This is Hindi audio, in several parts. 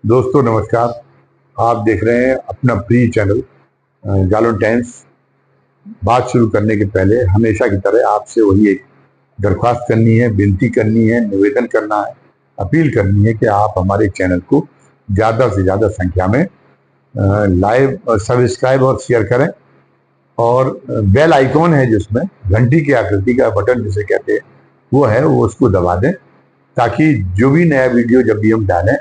दोस्तों नमस्कार। आप देख रहे हैं अपना प्रिय चैनल जालोन टाइम्स। बात शुरू करने के पहले हमेशा की तरह आपसे वही एक दरख्वास्त करनी है, विनती करनी है, निवेदन करना है, अपील करनी है कि आप हमारे चैनल को ज़्यादा से ज़्यादा संख्या में लाइव सब्सक्राइब और शेयर करें। और बेल आइकॉन है जिसमें घंटी की आकृति का बटन जिसे कहते हैं वो उसको दबा दें, ताकि जो भी नया वीडियो जब भी हम डालें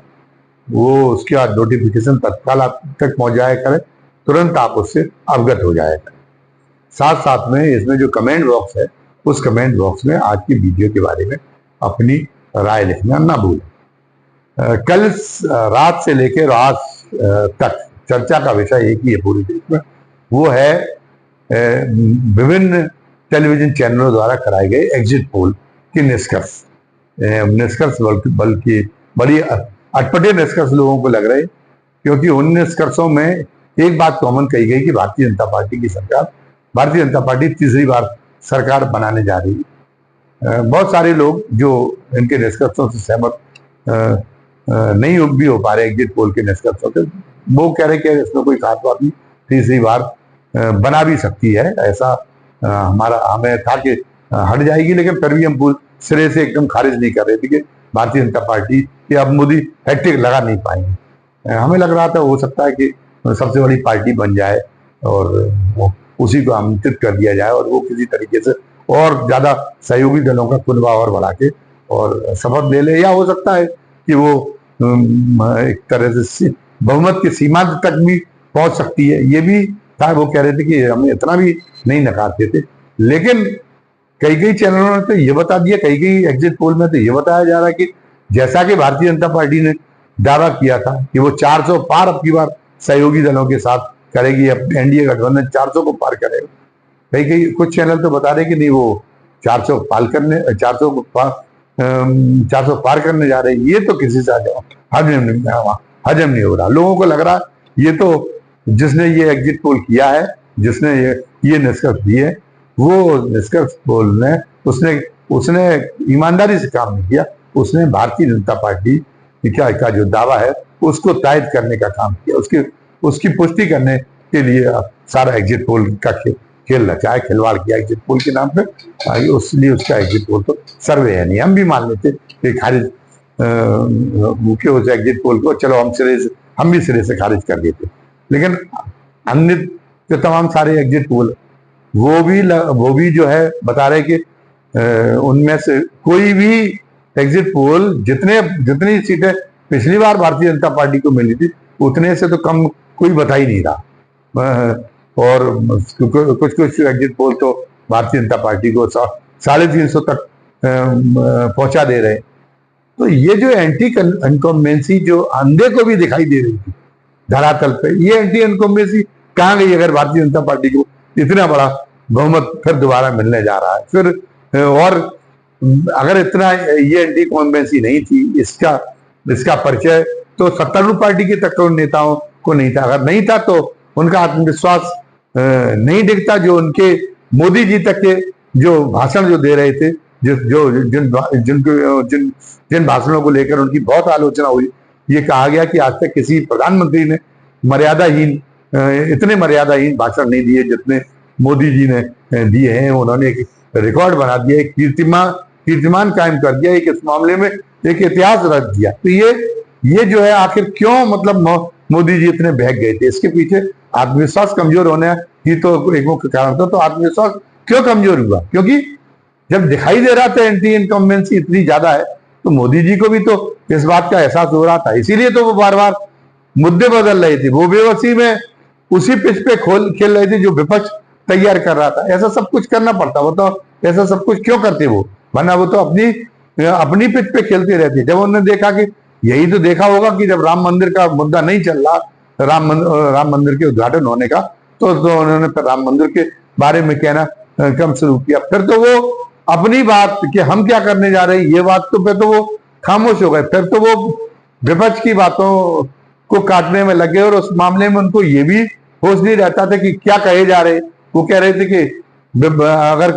वो उसके बाद नोटिफिकेशन तत्काल आप तक पहुंच जाया करें, तुरंत आप उससे अवगत हो जाया करें। साथ साथ में इसमें जो कमेंट बॉक्स है उस कमेंट बॉक्स में आज की वीडियो के बारे में अपनी राय लिखना ना भूलें। कल रात से लेकर आज तक चर्चा का विषय एक ही है पूरे देश में, वो है विभिन्न टेलीविजन चैनलों द्वारा कराए गए एग्जिट पोल के निष्कर्ष बल्कि बड़ी अटपटे निष्कर्ष लोगों को लग रहे, क्योंकि उन निष्कर्षों में एक बात कॉमन कही गई कि भारतीय जनता पार्टी की सरकार, भारतीय जनता पार्टी तीसरी बार सरकार बनाने जा रही है। बहुत सारे लोग जो इनके निष्कर्षों से सहमत नहीं भी हो पा रहे एग्जिट पोल के निष्कर्षों से, वो कह रहे कि इसमें कोई खास बात नहीं, तीसरी बार बना भी सकती है, ऐसा हमें था कि हट जाएगी, लेकिन फिर भी हम सिरे से एकदम खारिज नहीं कर रहे थे कि भारतीय जनता पार्टी कि अब मोदी हैट्रिक लगा नहीं पाएंगे। हमें लग रहा था हो सकता है कि सबसे बड़ी पार्टी बन जाए और वो उसी को आमंत्रित कर दिया जाए और वो किसी तरीके से और ज्यादा सहयोगी दलों का कुनबा और बढ़ा के और शपथ ले ले, या हो सकता है कि वो एक तरह से बहुमत के सीमांत तक भी पहुंच सकती है। ये भी था, वो कह रहे थे कि हम इतना भी नहीं नकारते थे, लेकिन कई चैनलों ने तो ये बता दिया, कई एग्जिट पोल में तो ये बताया जा रहा है कि जैसा कि भारतीय जनता पार्टी ने दावा किया था कि वो 400 पार अब की बार सहयोगी दलों के साथ करेगी, एनडीए गठबंधन 400 को पार करेगा। कुछ चैनल तो बता रहे कि नहीं, वो 400 पार करने 400 को 400 पार करने जा रहे हैं। ये तो किसी से हजम नहीं हो रहा। लोगों को लग रहा ये तो जिसने ये एग्जिट पोल किया है, जिसने ये निष्कर्ष दिए, वो निष्कर्ष पोल ने उसने ईमानदारी से काम नहीं किया। उसने भारतीय जनता पार्टी का जो दावा है उसको तायद करने का काम किया, उसकी पुष्टि करने के लिए सारा एग्जिट पोल का खेल रचा है, खिलवाड़ किया एग्जिट पोल के नाम पे। इसलिए उसका एग्जिट पोल तो सर्वे है नहीं। हम भी मान लेते कि खारिज मुख्य उस एग्जिट पोल को, चलो हम भी सिरे से खारिज कर देते, लेकिन अन्य जो तमाम सारे एग्जिट पोल वो भी जो है बता रहे कि उनमें से कोई भी एग्जिट पोल जितनी सीटें पिछली बार भारतीय जनता पार्टी को मिली थी उतने से तो कम कोई बता ही नहीं रहा। और कुछ एग्जिट पोल तो भारतीय जनता पार्टी को 350 तक पहुंचा दे रहे। तो ये जो एंटी इनकम्बेंसी जो अंधे को भी दिखाई दे रही थी धरातल पे, ये एंटी इनकम्बेंसी कहाँ गई अगर भारतीय जनता पार्टी को इतना बड़ा बहुमत फिर दोबारा मिलने जा रहा है? फिर और अगर इतना ये एंटी इनकम्बेंसी नहीं थी, इसका परिचय तो सत्तारूढ़ पार्टी के तक नेताओं को नहीं था। अगर नहीं था तो उनका आत्मविश्वास नहीं दिखता, जो उनके मोदी जी तक के जो भाषण जो दे रहे थे, जिन भाषणों को लेकर उनकी बहुत आलोचना हुई। ये कहा गया कि आज तक किसी प्रधानमंत्री ने इतने मर्यादाहीन भाषण नहीं दिए जितने मोदी जी ने दिए हैं। उन्होंने एक रिकॉर्ड बना दिया, एक कीर्तिमान कायम कर दिया, एक इस मामले में एक इतिहास रच दिया। तो ये जो है आखिर क्यों, मतलब मोदी जी इतने बहक गए थे? इसके पीछे आत्मविश्वास कमजोर होने ही तो एक मुख्य कारण था। तो आत्मविश्वास क्यों कमजोर हुआ? क्योंकि जब दिखाई दे रहा था एंटी इनकम्बेंसी इतनी ज्यादा है, तो मोदी जी को भी तो इस बात का एहसास हो रहा था। इसीलिए तो वो बार बार मुद्दे बदल रहे थे, वो बेबसी में उसी पिच पे खेल रहे थे जो विपक्ष तैयार कर रहा था। ऐसा सब कुछ करना पड़ता, वो तो ऐसा सब कुछ क्यों करते वो, वरना वो तो अपनी पिच पे खेलते रहते। जब उन्होंने देखा कि यही तो देखा होगा कि जब राम मंदिर का मुद्दा नहीं चल रहा, राम मंदिर के उद्घाटन होने का, तो उन्होंने फिर राम मंदिर के बारे में कहना कम शुरू किया। फिर तो वो अपनी बात कि हम क्या करने जा रहे हैं, ये बात तो फिर तो वो खामोश हो गए। फिर तो वो विपक्ष की बातों को काटने में लगे, और उस मामले में उनको ये भी होश नहीं रहता था कि क्या कहे जा रहे। वो कह रहे थे कि अगर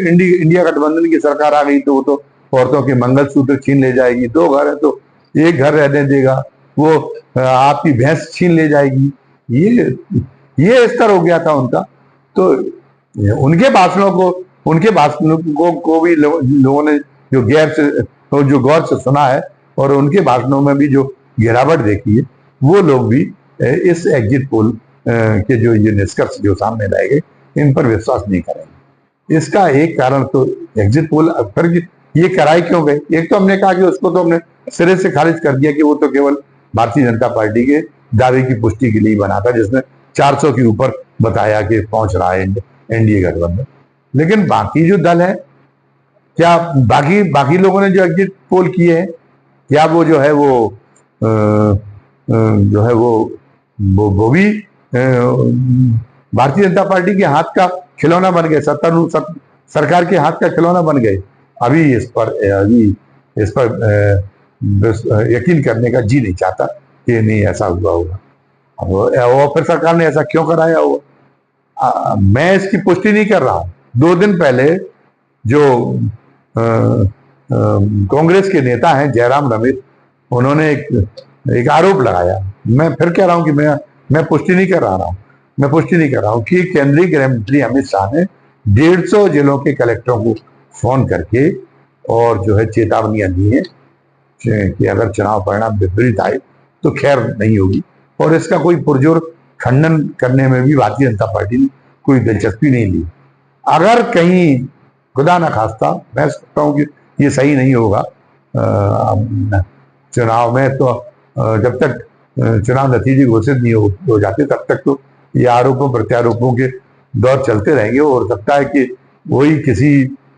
इंडिया गठबंधन की सरकार आ गई तो वो तो औरतों के मंगलसूत्र छीन ले जाएगी, 2 घर है तो एक घर रहने देगा, वो आपकी भैंस छीन ले जाएगी। ये स्तर हो गया था उनका। तो उनके भाषणों को भी लोगों ने जो गौर से सुना है, और उनके भाषणों में भी जो गिरावट देखी है, वो लोग भी इस एग्जिट पोल के जो ये निष्कर्ष जो सामने लाए गए, इन पर विश्वास नहीं करेंगे। इसका एक कारण तो एग्जिट पोल फिर ये कराए क्यों गए? एक तो हमने कहा कि उसको तो हमने सिरे से खारिज कर दिया कि वो तो केवल भारतीय जनता पार्टी के दावे की पुष्टि के लिए बना था, जिसने 400 के ऊपर बताया कि पहुंच रहा है एनडीए गठबंधन। लेकिन बाकी जो दल है, क्या बाकी लोगों ने जो एग्जिट पोल किए हैं, क्या वो जो है वो भी भारतीय जनता पार्टी के हाथ का खिलौना बन गए, सरकार के हाथ का खिलौना बन गए? अभी इस पर यकीन करने का जी नहीं चाहता कि नहीं ऐसा हुआ होगा। और फिर सरकार ने ऐसा क्यों कराया होगा, मैं इसकी पुष्टि नहीं कर रहा हूं। 2 दिन पहले जो कांग्रेस के नेता हैं जयराम रमेश, उन्होंने एक आरोप लगाया। मैं फिर कह रहा हूं कि मैं पुष्टि नहीं कर रहा हूं। मैं पुष्टि नहीं कर रहा हूं कि केंद्रीय गृह मंत्री अमित शाह ने 150 जिलों के कलेक्टरों को फोन करके और जो है चेतावनियां दी है कि अगर चुनाव परिणाम विपरीत आए तो खैर नहीं होगी। और इसका कोई पुरजोर खंडन करने में भी भारतीय जनता पार्टी ने कोई दिलचस्पी नहीं ली। अगर कहीं खुदा न खास्ता, मैं सोचता हूं कि ये सही नहीं होगा चुनाव में, तो जब तक चुनाव नतीजे घोषित नहीं हो जाते तब तक तो ये आरोपों प्रत्यारोपों के दौर चलते रहेंगे। हो सकता है कि वही किसी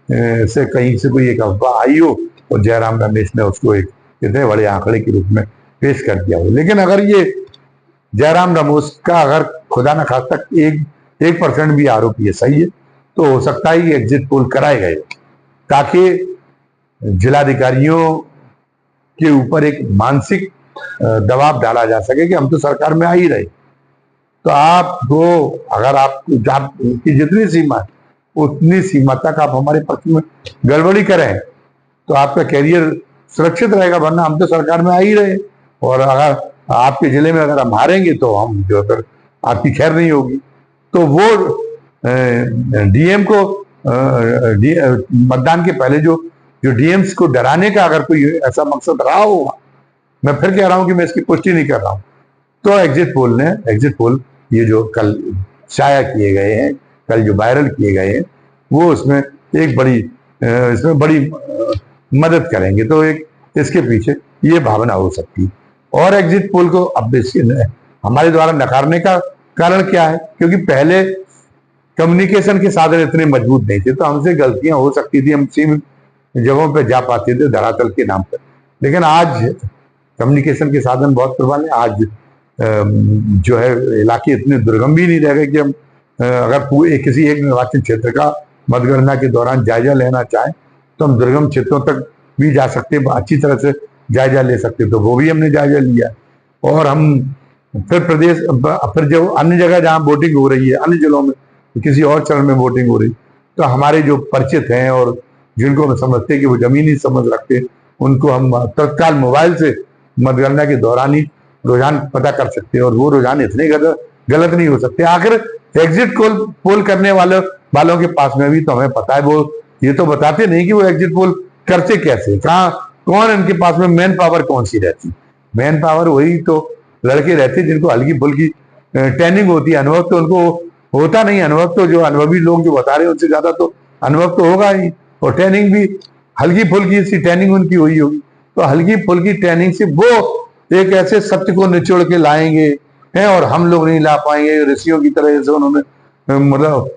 से कहीं से कोई एक अफवाह आई हो और जयराम रमेश ने उसको एक इतने बड़े आंकड़े के रूप में पेश कर दिया हो। लेकिन अगर ये जयराम रमेश का अगर खुदा न खास्ता 1% भी आरोप ये सही है, तो हो सकता है ये एग्जिट पोल कराए गए ताकि जिलाधिकारियों के ऊपर एक मानसिक दबाव डाला जा सके कि हम तो सरकार में आ ही रहे। तो आपको अगर आपकी जितनी सीमा है उतनी सीमा तक आप हमारे पक्ष में गड़बड़ी करें तो आपका कैरियर सुरक्षित रहेगा, वरना हम तो सरकार में आ ही रहे। और अगर आपके जिले में अगर हम हारेंगे तो हम जो फिर आपकी खैर नहीं होगी। तो वो डीएम को मतदान के पहले जो डीएम्स को डराने का अगर कोई ऐसा मकसद रहा होगा, मैं फिर कह रहा हूं कि मैं इसकी पुष्टि नहीं कर रहा हूं। तो एग्जिट पोल ये जो कल शाया किए गए हैं, कल जो वायरल किए गए हैं, वो उसमें बड़ी मदद करेंगे। तो एक इसके पीछे ये भावना हो सकती है। और एग्जिट पोल को अब हमारे द्वारा नकारने का कारण क्या है? क्योंकि पहले कम्युनिकेशन के साधन इतने मजबूत नहीं थे, तो हमसे गलतियां हो सकती थी, हम सीमित जगहों पे जा पाते थे धरातल के नाम पर। लेकिन आज कम्युनिकेशन के साधन बहुत प्रबल है। आज जो है इलाके इतने दुर्गम भी नहीं रह गए कि हम अगर किसी एक निर्वाचन क्षेत्र का मतगणना के दौरान जायजा लेना चाहें तो हम दुर्गम क्षेत्रों तक भी जा सकते, अच्छी तरह से जायजा ले सकते। तो वो भी हमने जायजा लिया। और हम फिर जो अन्य जगह जहाँ वोटिंग हो रही है, अन्य जिलों में किसी और चरण में वोटिंग हो रही, तो हमारे जो परिचित हैं और जिनको हम समझते हैं कि वो जमीनी समझ रखते, उनको हम तत्काल मोबाइल से मतगणना के दौरान ही रुझान पता कर सकते हैं। और वो रुझान इतने गलत नहीं हो सकते। आखिर एग्जिट पोल करने वालों के पास में भी तो हमें पता है, वो ये तो बताते नहीं कि वो एग्जिट पोल करते कैसे, कौन इनके पास में मैन पावर कौन सी रहती। मैन पावर वही तो लड़के रहते जिनको हल्की फुल्की ट्रेनिंग होती है, अनुभव तो उनको होता नहीं। अनुभव तो जो अनुभवी लोग जो बता रहे हैं उनसे ज्यादा तो अनुभव तो होगा ही, और ट्रेनिंग भी हल्की फुल्की सी ट्रेनिंग उनकी हुई होगी। तो हल्की फुल्की ट्रेनिंग से वो एक ऐसे सत्य को निचोड़ के लाएंगे हैं, और हम लोग नहीं ला पाएंगे। ऋषियों की तरह से उन्होंने मतलब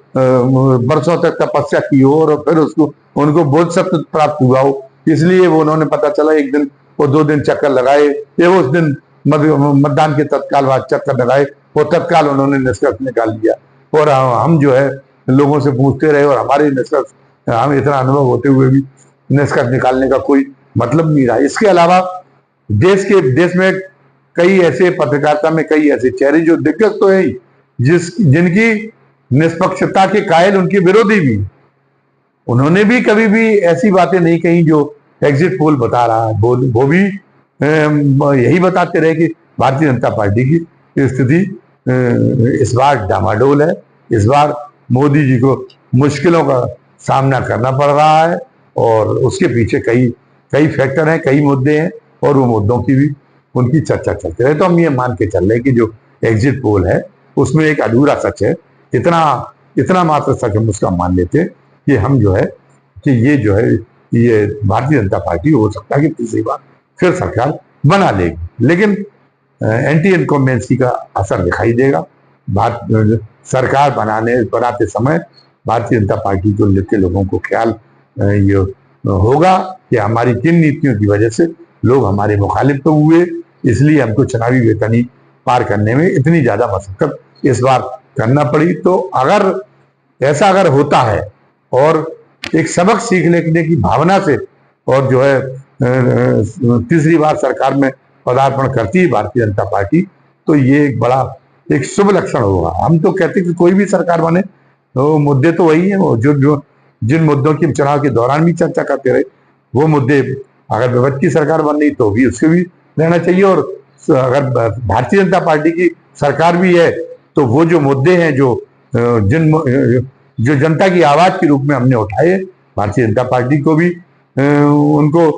बरसों तक तपस्या की हो और फिर उनको बोध सत्य प्राप्त हुआ हो, इसलिए वो उन्होंने पता चला एक दिन वो 2 दिन चक्कर लगाए, या उस दिन मतदान के तत्काल बाद चक्कर लगाए, वो तत्काल उन्होंने निष्कर्ष निकाल लिया। और हम जो है लोगों से पूछते रहे, और हमारे निष्कर्ष, हम इतना अनुभव होते हुए भी निष्कर्ष निकालने का कोई मतलब नहीं रहा। इसके अलावा देश में कई ऐसे पत्रकारिता में कई ऐसे चेहरे जो दिग्गज तो है ही, जिनकी निष्पक्षता के कायल उनके विरोधी भी, उन्होंने भी कभी भी ऐसी बातें नहीं कही जो एग्जिट पोल बता रहा है। वो भी यही बताते रहे कि भारतीय जनता पार्टी की स्थिति इस बार डामाडोल है, इस बार मोदी जी को मुश्किलों का सामना करना पड़ रहा है और उसके पीछे कई कई फैक्टर हैं, कई मुद्दे हैं और वो मुद्दों की भी उनकी चर्चा चलती रहे। तो हम ये मान के चल रहे हैं कि जो एग्जिट पोल है उसमें एक अधूरा सच है, इतना इतना मात्र सच हम उसका मान लेते कि हम जो है कि ये जो है ये भारतीय जनता पार्टी हो सकता है कि तीसरी बार फिर सरकार बना लेगी, लेकिन एंटी इनकम्बेंसी का असर दिखाई देगा। सरकार बनाते समय भारतीय जनता पार्टी के लोगों को ख्याल ये होगा कि हमारी किन नीतियों की वजह से लोग हमारे मुखालिफ तो हुए, इसलिए हमको चुनावी वेतनी पार करने में इतनी ज्यादा मशक्कत इस बार करना पड़ी। तो अगर होता है और एक सबक सीख लेने की भावना से और जो है तीसरी बार सरकार में पदार्पण करती है भारतीय जनता पार्टी, तो ये एक शुभ लक्षण होगा। हम तो कहते कि कोई भी सरकार बने तो मुद्दे तो वही है, वो जो जिन मुद्दों की हम चुनाव के दौरान भी चर्चा करते रहे वो मुद्दे, अगर विपक्ष की सरकार बन रही तो भी उसके भी रहना चाहिए, और अगर भारतीय जनता पार्टी की सरकार भी है तो वो जो मुद्दे हैं जो जनता की आवाज के रूप में हमने उठाए, भारतीय जनता पार्टी को भी उनको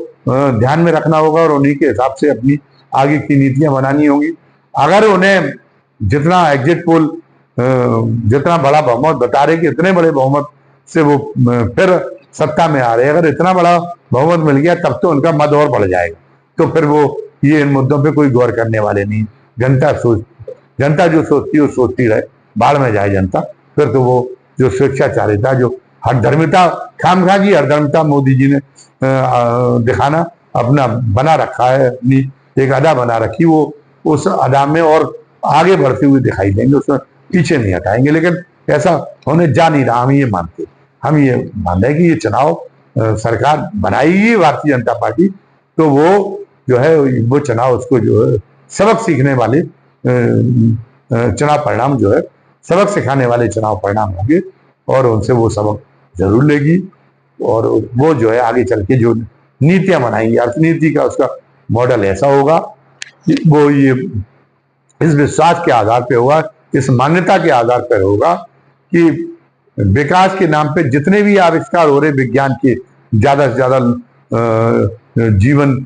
ध्यान में रखना होगा और उन्हीं के हिसाब से अपनी आगे की नीतियां बनानी होंगी। अगर उन्हें जितना एग्जिट पोल जितना बड़ा बहुमत बता रहे कि इतने बड़े बहुमत से वो फिर सत्ता में आ रहे, अगर इतना बड़ा बहुमत मिल गया तब तो उनका मद और बढ़ जाएगा, तो फिर वो ये इन मुद्दों पे कोई गौर करने वाले नहीं। जनता जो सोचती है वो सोचती रहे, बाढ़ में जाए जनता। फिर तो वो जो स्वेच्छाचारिता, जो हरधर्मिता, खामखा की हरधर्मिता मोदी जी ने दिखाना अपना बना रखा है, अपनी एक अदा बना रखी, वो उस अदा में और आगे बढ़ते हुए दिखाई देंगे, उसमें पीछे नहीं हटाएंगे। लेकिन ऐसा होने जा नहीं रहा। हम ये मान रहे हैं कि ये चुनाव सरकार बनाएगी भारतीय जनता पार्टी, तो वो जो है वो चुनाव उसको जो है सबक सीखने वाले चुनाव परिणाम जो है सबक सिखाने वाले चुनाव परिणाम होंगे और उनसे वो सबक जरूर लेगी और वो जो है आगे चल के जो नीतियां बनाएंगी, अर्थनीति का उसका मॉडल ऐसा होगा कि वो ये इस विश्वास के आधार पर होगा, इस मान्यता के आधार पर होगा कि विकास के नाम पे जितने भी आविष्कार हो रहे विज्ञान के, ज्यादा से ज्यादा जीवन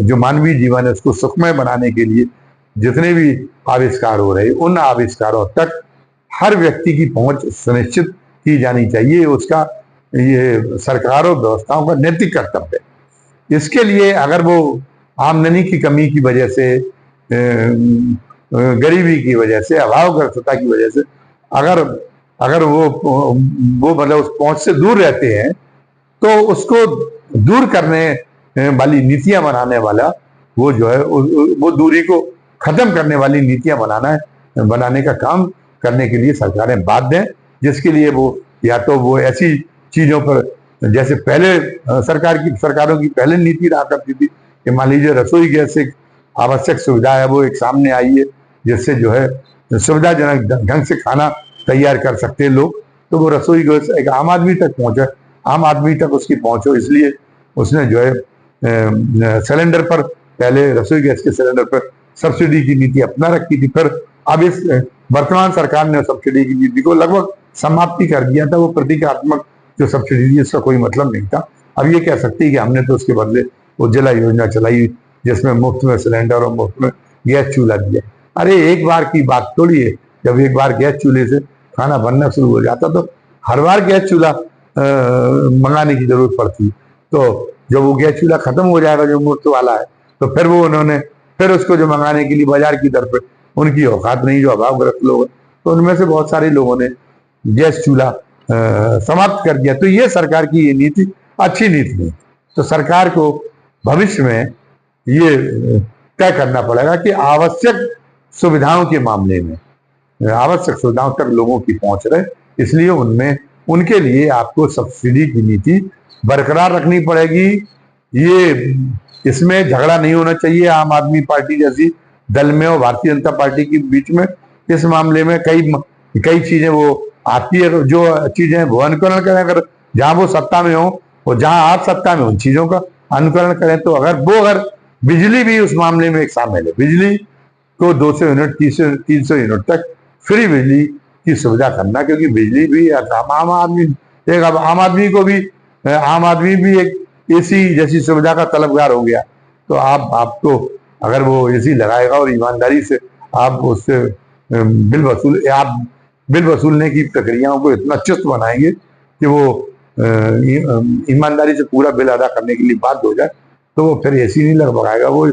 जो मानवीय जीवन है उसको सुखमय बनाने के लिए जितने भी आविष्कार हो रहे, उन आविष्कारों तक हर व्यक्ति की पहुंच सुनिश्चित की जानी चाहिए। उसका ये सरकारों व्यवस्थाओं का नैतिक कर्तव्य है। इसके लिए अगर वो आमदनी की कमी की वजह से, गरीबी की वजह से, अभावग्रस्तता की वजह से अगर वो मतलब उस पहुंच से दूर रहते हैं, तो उसको दूर करने वाली नीतियां बनाने वाला वो जो है वो दूरी को खत्म करने वाली नीतियां बनाने का काम करने के लिए सरकारें बाध्य हैं, जिसके लिए वो या तो वो ऐसी चीजों पर, जैसे पहले सरकारों की पहले नीति रहा करती थी कि मान लीजिए रसोई गैस एक आवश्यक सुविधा है, वो एक सामने आई है जिससे जो है सुविधाजनक ढंग से खाना तैयार कर सकते हैं लोग, तो वो रसोई गैस एक आम आदमी तक पहुंचे, आम आदमी तक उसकी पहुंच हो, इसलिए उसने जो है सिलेंडर पर, पहले रसोई गैस के सिलेंडर पर सब्सिडी की नीति अपना रखी थी। फिर अब इस वर्तमान सरकार ने सब्सिडी की नीति को लगभग समाप्ति कर दिया था। वो प्रतीकात्मक जो सब्सिडी थी इसका कोई मतलब नहीं था। अब ये कह सकती है कि हमने तो उसके बदले उज्ज्वला योजना चलाई जिसमें मुफ्त में सिलेंडर और मुफ्त में गैस चूल्हा दिया। अरे एक बार की बात थोड़ी है, जब एक बार गैस चूल्हे से खाना बनना शुरू हो जाता तो हर बार गैस चूल्हा मंगाने की जरूरत पड़ती। तो जब वो गैस चूल्हा खत्म हो जाएगा जो मुफ्त वाला है, तो फिर वो उन्होंने फिर उसको जो मंगाने के लिए बाजार की दर पे उनकी औकात नहीं, जो अभावग्रस्त लोग हैं, तो उनमें से बहुत सारे लोगों ने गैस चूल्हा समाप्त कर दिया। तो ये सरकार की ये नीति अच्छी नीति नहीं। तो सरकार को भविष्य में ये तय करना पड़ेगा कि आवश्यक सुविधाओं के मामले में आवश्यक सुविधाओं तक लोगों की पहुंच रहे, इसलिए उनके लिए आपको सब्सिडी की नीति बरकरार रखनी पड़ेगी। इसमें झगड़ा नहीं होना चाहिए आम आदमी पार्टी जैसी दल में और भारतीय जनता पार्टी के बीच में। इस मामले में कई चीजें वो आती है, जो चीजें वो अनुकरण करें, अगर जहां वो सत्ता में हो और जहां आप सत्ता में उन चीजों का अनुकरण करें, तो अगर बिजली भी उस मामले में एक शामिल है। बिजली को 200 यूनिट 300 यूनिट तक फ्री बिजली की सुविधा करना, क्योंकि बिजली भी आम आदमी, एक अब आम आदमी भी एक एसी जैसी सुविधा का तलबगार हो गया। तो आपको अगर वो एसी लगाएगा और ईमानदारी से आप उससे बिल वसूलने की प्रक्रियाओं को इतना चुस्त बनाएंगे कि वो ईमानदारी से पूरा बिल अदा करने के लिए बाध्य हो जाए, तो वो फिर एसी नहीं लगवाएगा, वो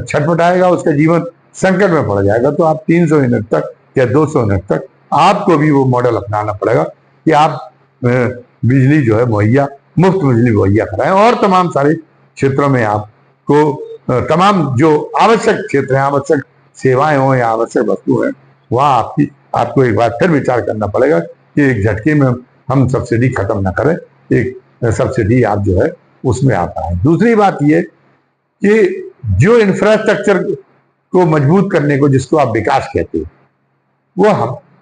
छटपटाएगा, उसका जीवन संकट में पड़ जाएगा। तो आप 300 यूनिट तक या 200 यूनिट तक आपको भी वो मॉडल अपनाना पड़ेगा कि आप बिजली जो है मुहैया, मुफ्त बिजली मुहैया कराएं, और तमाम सारे क्षेत्रों में आपको तमाम जो आवश्यक क्षेत्र हैं, आवश्यक सेवाएं हो या आवश्यक वस्तु है, वहां आपको एक बार फिर विचार करना पड़ेगा कि एक झटके में हम सब्सिडी खत्म ना करें, एक सब्सिडी आप जो है उसमें आप आए। दूसरी बात ये कि जो इंफ्रास्ट्रक्चर को मजबूत करने को, जिसको आप विकास कहते हो, वो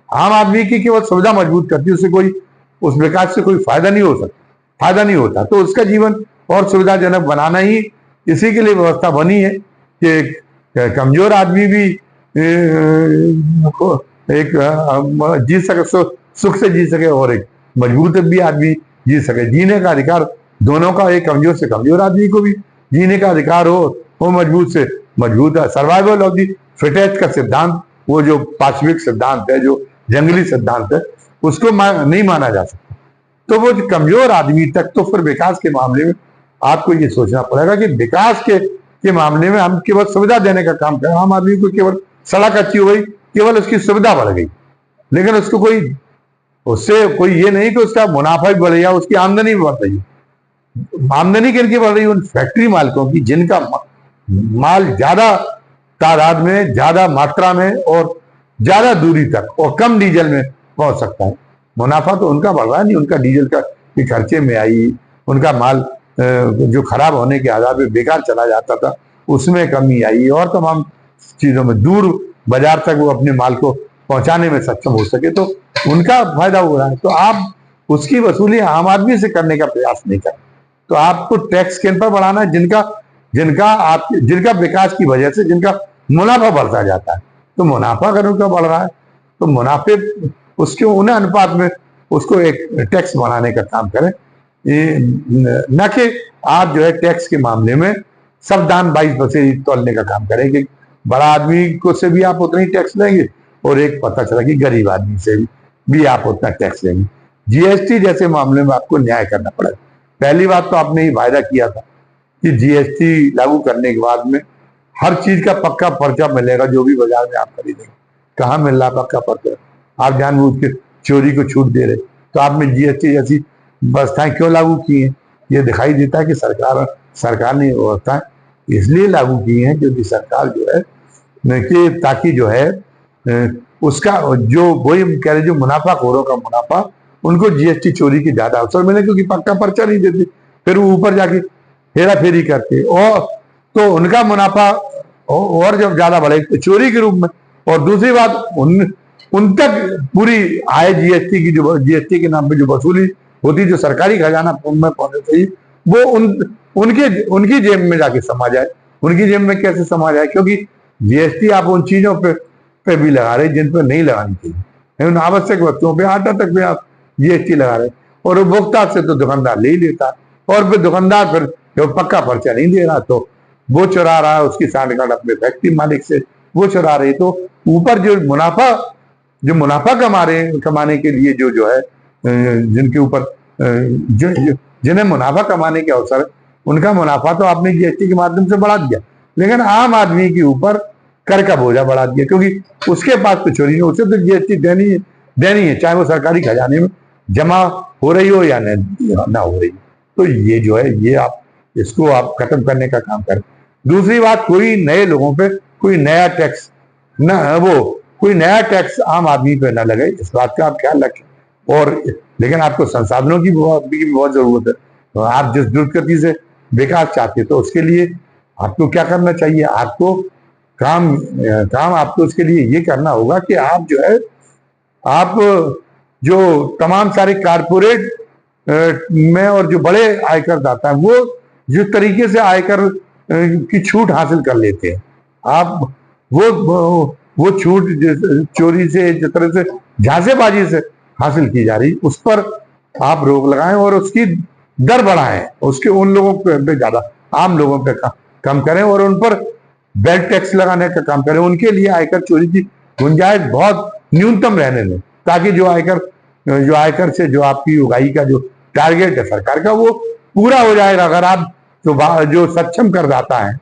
आम आदमी की केवल सुविधा मजबूत करती है, उससे उस विकास से कोई फायदा नहीं होता। तो उसका जीवन और सुविधाजनक बनाना ही इसी के लिए व्यवस्था बनी है कि कमजोर आदमी भी एक जी सके, सुख से जी सके, और एक मजबूत भी आदमी जी सके। जीने का अधिकार दोनों का, एक कमजोर से कमजोर आदमी को भी जीने का अधिकार हो, वो मजबूत से मजबूत है। सर्वाइवल ऑफ द फिटेस्ट का सिद्धांत, वो जो पाशविक सिद्धांत है, जो जंगली सिद्धांत है, उसको नहीं माना जा सकता। तो वो जो कमजोर आदमी तक, तो फिर विकास के मामले में आपको ये सोचना पड़ेगा कि विकास के मामले में हम केवल सुविधा देने का काम करें। आम आदमी को केवल सड़क अच्छी हो गई, केवल उसकी सुविधा बढ़ गई, लेकिन उससे कोई ये नहीं कि उसका मुनाफा भी बढ़ गया, उसकी आमदनी भी बढ़ रही है। आमदनी किनकी बढ़ रही है? उन फैक्ट्री मालिकों की, जिनका माल ज्यादा तादाद में, ज्यादा मात्रा में और ज्यादा दूरी तक और कम डीजल में पहुंच सकता है। मुनाफा तो उनका बढ़ रहा नहीं, उनका डीजल के खर्चे में आई, उनका माल जो खराब होने के आधार पे बेकार चला जाता था उसमें कमी आई, और तमाम चीजों में दूर बाजार तक वो अपने माल को पहुंचाने में सक्षम हो सके, तो उनका फायदा हो रहा है। तो आप उसकी वसूली आम आदमी से करने का प्रयास नहीं करें। तो आपको टैक्स किन पर बढ़ाना है? जिनका विकास की वजह से जिनका मुनाफा बढ़ता जाता है। तो मुनाफा अगर उनका बढ़ रहा है तो मुनाफे उसके उन्हें अनुपात में उसको एक टैक्स बढ़ाने का काम करें, न कि आप जो है टैक्स के मामले में सब दान 22% तोलने का काम करें कि बड़ा आदमी को से भी आप उतना ही टैक्स लेंगे, और एक पता चला कि गरीब आदमी से भी आप उतना टैक्स लेंगे। जीएसटी जैसे मामले में आपको न्याय करना पड़ेगा। पहली बात तो आपने ये वायदा किया था कि जीएसटी लागू करने के बाद में हर चीज का पक्का पर्चा मिलेगा, जो भी बाजार में आप खरीदेंगे। कहाँ मिल रहा पक्का पर्चा? आप जानबूझ के चोरी को छूट दे रहे। तो आपने जीएसटी जैसी व्यवस्थाएं क्यों लागू की हैं? ये दिखाई देता है कि सरकार ने व्यवस्थाएं इसलिए लागू की हैं क्योंकि सरकार जो है कि ताकि जो है उसका जो वही कह रहे जो मुनाफाखोरों का मुनाफा, उनको जीएसटी चोरी की ज्यादा अवसर मिले, क्योंकि पक्का पर्चा नहीं देते, फिर वो ऊपर जाके हेरा फेरी करते, और तो उनका मुनाफा और जब ज्यादा बढ़े चोरी के रूप में। और दूसरी बात, उन तक पूरी आय जीएसटी के नाम पे जो वसूली होती, जो सरकारी खजाना में पहुंचना चाहिए, वो उनकी जेब में जाके समा जाए। उनकी जेब में कैसे समा जाए? क्योंकि जीएसटी आप उन चीजों पे भी लगा रहे जिन पर नहीं लगानी चाहिए। उन आवश्यक वस्तुओं पे, आटा तक पे आप जीएसटी लगा रहे, और उपभोक्ता से तो दुकानदार ले ही लेता है, और फिर दुकानदार फिर जब पक्का पर्चा नहीं दे रहा तो वो चुरा रहा है, उसकी सांठगांठ अपने फैक्ट्री मालिक से वो चुरा रही। तो ऊपर जो मुनाफा कमाने के लिए जो है जिनके ऊपर जिन्हें मुनाफा कमाने के अवसर, उनका मुनाफा तो आपने जीएसटी के माध्यम से बढ़ा दिया, लेकिन आम आदमी के ऊपर कर का बोझा बढ़ा दिया, क्योंकि उसके पास तो चोरी नहीं, उसे तो जीएसटी देनी है, चाहे वो सरकारी खजाने में जमा हो रही हो या ना हो रही। तो ये जो है, ये इसको आप खत्म करने का काम करें। दूसरी बात, कोई नए लोगों पे कोई नया टैक्स आम आदमी पे ना लगे, इस बात का आप ख्याल रखें। और लेकिन आपको संसाधनों की भी बहुत जरूरत है। तो आप जिस द्रुत गति से विकास चाहते, तो उसके लिए आपको क्या करना चाहिए? आपको काम आपको उसके लिए ये करना होगा कि आप जो है, आप जो तमाम सारे कारपोरेट में और जो बड़े आयकर दाता है, वो जिस तरीके से आयकर की छूट हासिल कर लेते हैं। आप वो छूट चोरी से, जिस तरह से झांसेबाजी से हासिल की जा रही, उस पर आप रोक लगाएं और उसकी दर बढ़ाएं, उसके उन लोगों पे ज्यादा, आम लोगों पे कम करें और उन पर वेल्थ टैक्स लगाने का काम करें। उनके लिए आयकर चोरी की गुंजाइश बहुत न्यूनतम रहने दें, ताकि जो आयकर से जो आपकी उगाही का जो टारगेट है सरकार का, वो पूरा हो जाएगा। अगर आप जो सक्षम करदाता है,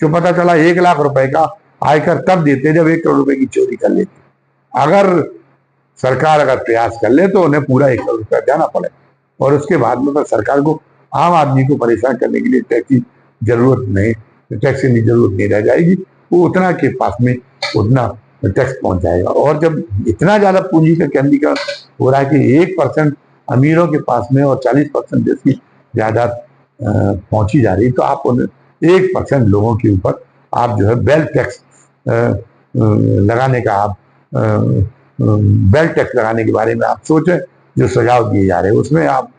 जो पता चला 1 लाख रुपए का आयकर तब देते जब 1 करोड़ रुपए की चोरी कर लेते, अगर सरकार अगर प्रयास कर ले तो उन्हें पूरा 1 करोड़ रुपया देना पड़ेगा। और उसके बाद में तो सरकार को, आम आदमी को परेशान करने के लिए टैक्स की जरूरत नहीं, टैक्स की जरूरत नहीं रह जाएगी। वो उतना के पास में उतना टैक्स पहुंच जाएगा। और जब इतना ज्यादा पूंजी का केंद्रीकरण हो रहा है कि 1% अमीरों के पास में और 40% देश की जायदाद पहुंची जा रही, तो आप उन 1% लोगों के ऊपर आप जो है वेल्थ टैक्स लगाने का, आप वेल्थ टैक्स लगाने के बारे में आप सोचें। जो सुझाव दिए जा रहे हैं उसमें आप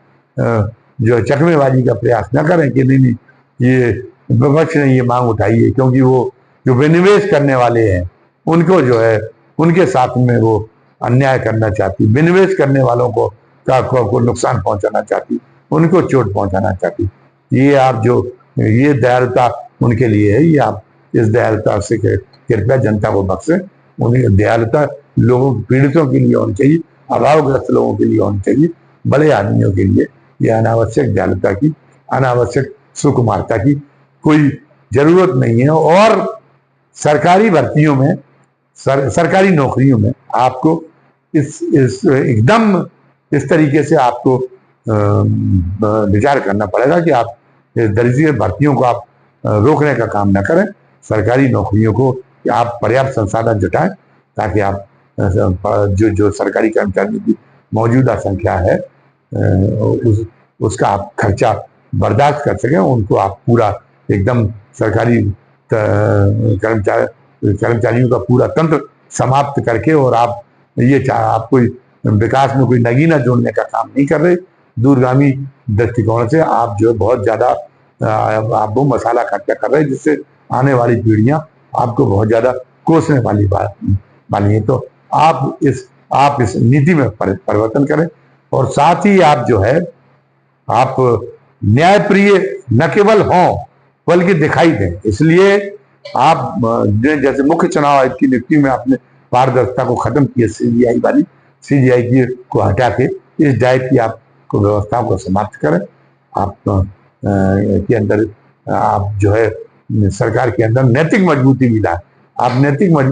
जो चकमेबाजी का प्रयास न करें कि नहीं ये विपक्ष ने ये मांग उठाई है क्योंकि वो जो विनिवेश करने वाले हैं उनको जो है उनके साथ में वो अन्याय करना चाहती, विनिवेश करने वालों को नुकसान पहुंचाना चाहती, उनको चोट पहुंचाना चाहती। ये आप जो ये दयालुता उनके लिए है, ये आप इस दयालुता से कृपया जनता को बख्शें। उन्हें दयालुता लोगों पीड़ितों के लिए होनी चाहिए, अभावग्रस्त लोगों के लिए होनी चाहिए, बड़े आदमियों के लिए ये अनावश्यक दयालुता की, अनावश्यक सुकुमारता की कोई जरूरत नहीं है। और सरकारी भर्तियों में, सरकारी नौकरियों में आपको इस एकदम इस तरीके से आपको विचार करना पड़ेगा कि आप दर्जी भर्तियों को आप रोकने का काम न करें। सरकारी नौकरियों को आप पर्याप्त संसाधन जुटाएं ताकि आप जो सरकारी कर्मचारियों की मौजूदा संख्या है उसका आप खर्चा बर्दाश्त कर सकें। उनको आप पूरा एकदम सरकारी कर्मचारियों का पूरा तंत्र समाप्त करके, और आप कोई विकास में कोई नगीना जोड़ने का काम नहीं कर रहे। दूरगामी दृष्टिकोण से आप जो बहुत ज्यादा आप वो मसाला खर्चा कर रहे हैं जिससे आने वाली पीढ़ियां आपको बहुत ज्यादा कोसने वाली है। तो आप इस नीति में परिवर्तन करें और साथ ही आप जो है आप न्यायप्रिय न केवल हों बल्कि दिखाई दें। इसलिए आप जैसे मुख्य चुनाव आयुक्त की नियुक्ति में आपने पारदर्शिता को खत्म किया, सीजीआई की को हटा के इस टाइप की आपको व्यवस्थाओं को समाप्त करें। आप के अंदर आप जो है सरकार के अंदर नैतिक मजबूती भी लाए। आप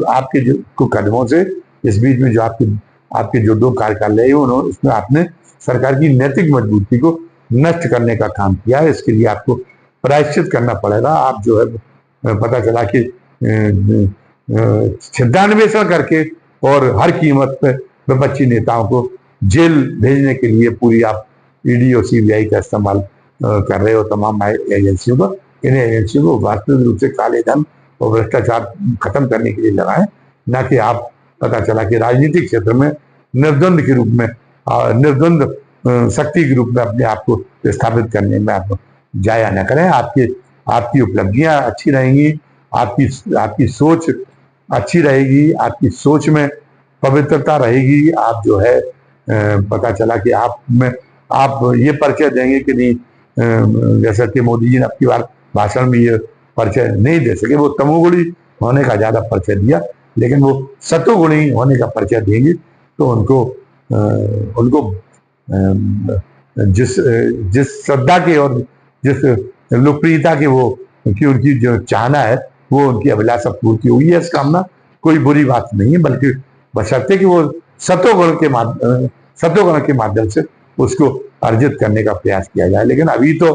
आपके जो कदमों से इस बीच में जो आपके जो 2 कार्यकाल है उन्होंने उसमें आपने सरकार की नैतिक मजबूती को नष्ट करने का काम किया है। इसके लिए आपको प्रायश्चित करना पड़ेगा। आप जो है पता चला कि छिद्रान्वेषण करके और हर कीमत पर विपक्षी नेताओं को जेल भेजने के लिए पूरी आप ईडी और सीबीआई का इस्तेमाल कर रहे हो तमाम एजेंसियों को। इन एजेंसियों को वास्तविक रूप से काले धन और भ्रष्टाचार खत्म करने के लिए लगाएं, न कि आप पता चला कि राजनीतिक क्षेत्र में निर्द्वंद के रूप में, निर्द्वंद शक्ति के रूप में अपने आप को स्थापित करने में आप जाया न करें। आपकी उपलब्धियां अच्छी रहेंगी, आपकी सोच अच्छी रहेगी, आपकी सोच में पवित्रता रहेगी। आप जो है पता चला कि आप ये परिचय देंगे कि नहीं, जैसा कि मोदी जी ने आपकी बार भाषण में ये परिचय नहीं दे सके, वो तमोगुणी होने का ज्यादा परिचय दिया, लेकिन वो सतोगुणी होने का परिचय देंगे तो उनको जिस श्रद्धा के और जिस लोकप्रियता के की उनकी जो चाहना है वो उनकी अभिलाषा पूर्ति होगी। इस कामना कोई बुरी बात नहीं है, बल्कि बशर्ते कि वो सतोगुण के माध्यम से उसको अर्जित करने का प्रयास किया जाए। लेकिन अभी तो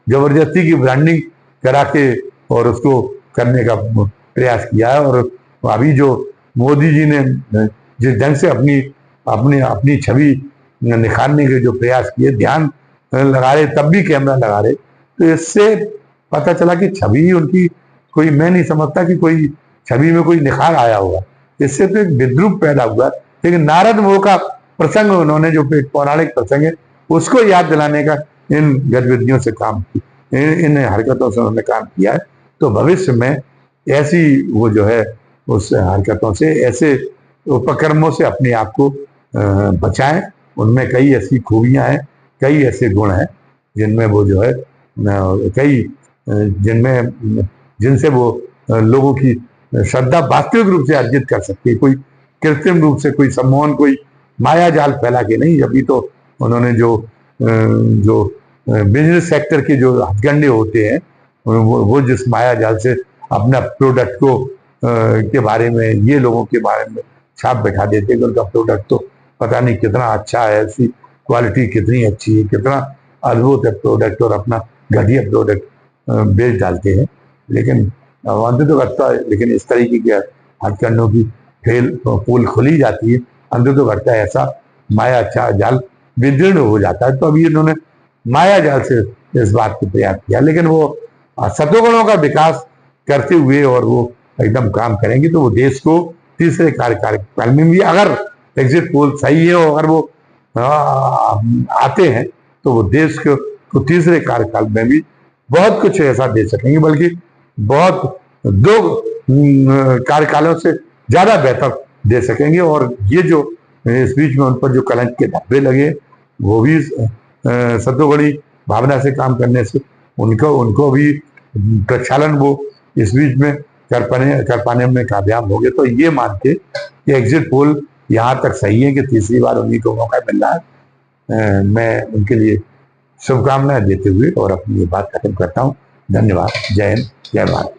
जबरदस्ती की ब्रांडिंग करा के और उसको करने का प्रयास किया है। और अभी जो मोदी जी ने जिस ढंग से अपनी छवि निखारने के जो प्रयास किए, ध्यान लगा रहे तब भी कैमरा लगा रहे, तो इससे पता चला कि छवि उनकी कोई, मैं नहीं समझता कि कोई छवि में कोई निखार आया होगा। इससे तो एक विद्रूप पैदा हुआ। लेकिन नारद मोह का प्रसंग उन्होंने जो पौराणिक प्रसंग है उसको याद दिलाने का इन गतिविधियों से काम, इन हरकतों से उन्होंने काम किया है। तो भविष्य में ऐसी वो जो है उस हरकतों से, ऐसे उपक्रमों से अपने आप को बचाएं। उनमें कई ऐसी खूबियां हैं, कई ऐसे गुण हैं जिनमें वो जो है कई जिनमें जिनसे वो लोगों की श्रद्धा वास्तविक रूप से अर्जित कर सकती है। कोई कृत्रिम रूप से कोई सम्मोहन, कोई माया जाल फैला के नहीं। अभी तो उन्होंने जो बिजनेस सेक्टर के जो हथकंडे होते हैं, वो जिस माया जाल से अपना प्रोडक्ट को के बारे में, ये लोगों के बारे में छाप बैठा देते हैं कि उनका प्रोडक्ट तो पता नहीं कितना अच्छा है, ऐसी क्वालिटी कितनी अच्छी है, कितना अद्भुत है प्रोडक्ट, और अपना घटिया प्रोडक्ट बेच डालते हैं। लेकिन अंत तो करता है, लेकिन इस तरीके के हथकंडों की पोल खुली जाती है, अंत तो करता है ऐसा माया अच्छा जाल विदीर्ण हो जाता है। तो अभी इन्होंने माया जाल से इस बात को प्रयास किया, लेकिन वो सतोगुणों का विकास करते हुए और वो एकदम काम करेंगे तो वो देश को तीसरे कार्यकाल में भी, अगर एग्जिट पोल सही है और अगर वो आते हैं तो वो देश को तीसरे कार्यकाल में भी बहुत कुछ ऐसा दे सकेंगे, बल्कि बहुत दो कार्यकालों से ज्यादा बेहतर दे सकेंगे। और ये जो इस बीच में उन पर जो कलंक के धब्बे लगे, वो भी सतोगुणी भावना से काम करने से उनको भी प्रक्षालन वो इस बीच में कर पाने में कामयाब हो गए। तो ये मान के कि एग्जिट पोल यहाँ तक सही है कि तीसरी बार उन्हीं को मौका मिल रहा है, मैं उनके लिए शुभकामनाएं देते हुए और अपनी ये बात खत्म करता हूँ। धन्यवाद। जय हिंद, जय भारत।